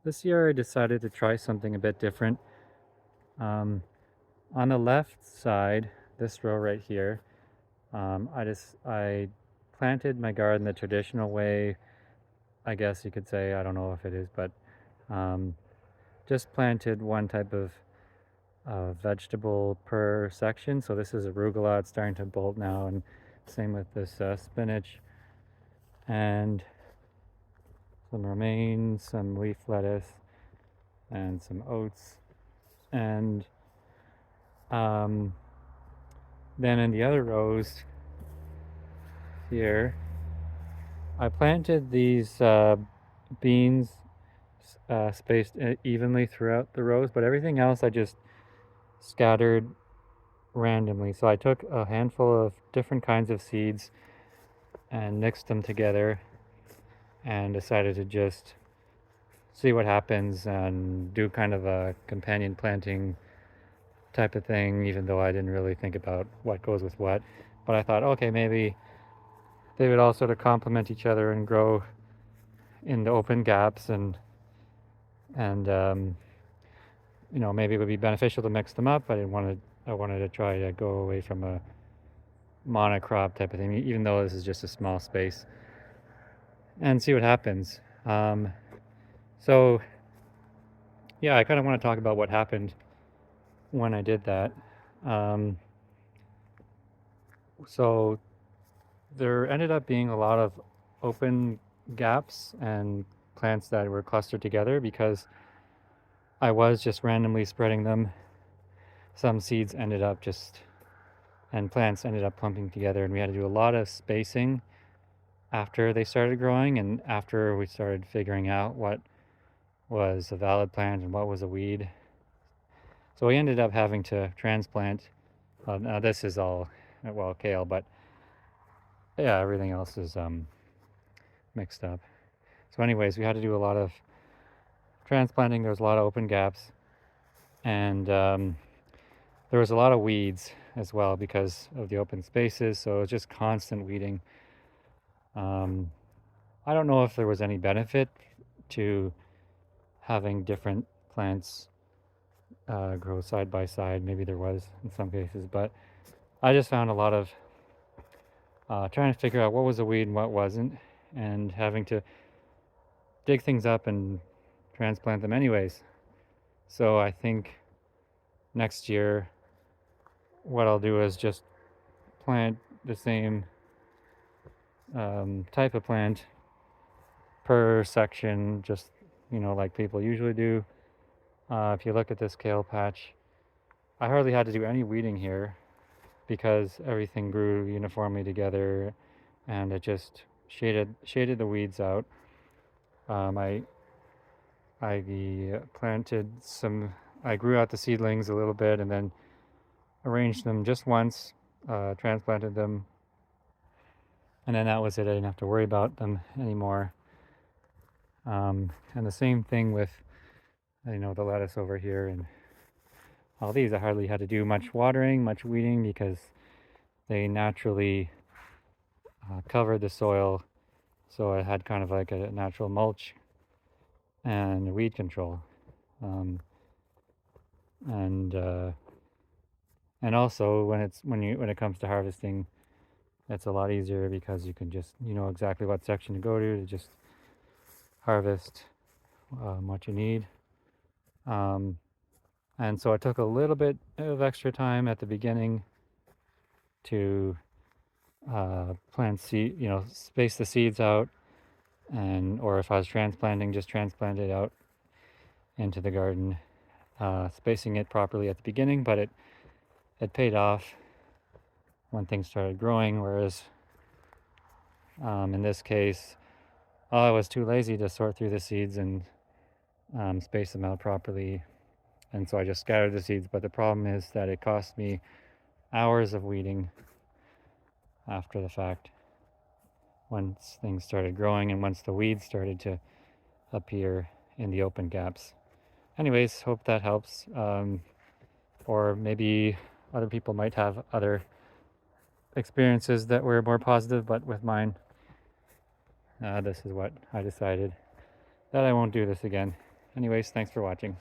This year I decided to try something a bit different. Um, on the left side, this row right here, I planted my garden the traditional way. I guess you could say, I don't know if it is, but um, just planted one type of vegetable per section. So this is arugula. It's starting to bolt now, and same with this spinach and some romaine, some leaf lettuce, and some oats. And um, then in the other rows here, I planted these beans spaced evenly throughout the rows, but everything else I just scattered randomly. So I took a handful of different kinds of seeds and mixed them together and decided to just see what happens and do kind of a companion planting type of thing, even though I didn't really think about what goes with what. But I thought, okay, maybe they would all sort of complement each other and grow in the open gaps, and maybe it would be beneficial to mix them up. I wanted to try to go away from a monocrop type of thing, even though this is just a small space, and see what happens. So yeah, I kind of want to talk about what happened when I did that. Um, so there ended up being a lot of open gaps and plants that were clustered together because I was just randomly spreading them. Some seeds ended up just and plants ended up clumping together, and we had to do a lot of spacing after they started growing and after we started figuring out what was a valid plant and what was a weed. So we ended up having to transplant. Now this is all, well, kale, but yeah, everything else is mixed up. So anyways, we had to do a lot of transplanting. There was a lot of open gaps, and there was a lot of weeds as well because of the open spaces. So it was just constant weeding. Um, I don't know if there was any benefit to having different plants grow side by side. Maybe there was in some cases, but I just found a lot of trying to figure out what was a weed and what wasn't, and having to dig things up and transplant them anyways. So I think next year, what I'll do is just plant the same type of plant per section, just like people usually do. If you look at this kale patch, I hardly had to do any weeding here because everything grew uniformly together, and it just shaded the weeds out. I planted some. I grew out the seedlings a little bit, and then arranged them just once, transplanted them, and then that was it. I didn't have to worry about them anymore. And the same thing with the lettuce over here and all these. I hardly had to do much watering, much weeding because they naturally covered the soil, so I had kind of like a natural mulch and weed control. Um, and and also when it comes to harvesting, it's a lot easier because you can just exactly what section to go to just harvest what you need. Um, and so it took a little bit of extra time at the beginning to plant seed, space the seeds out, and or if I was transplanting, just transplant it out into the garden, spacing it properly at the beginning. But it paid off when things started growing. Whereas in this case, I was too lazy to sort through the seeds and space them out properly, and so I just scattered the seeds. But the problem is that it cost me hours of weeding after the fact once things started growing and once the weeds started to appear in the open gaps. Anyways, hope that helps. Or maybe other people might have other experiences that were more positive, but with mine, this is what I decided, that I won't do this again. Anyways, thanks for watching.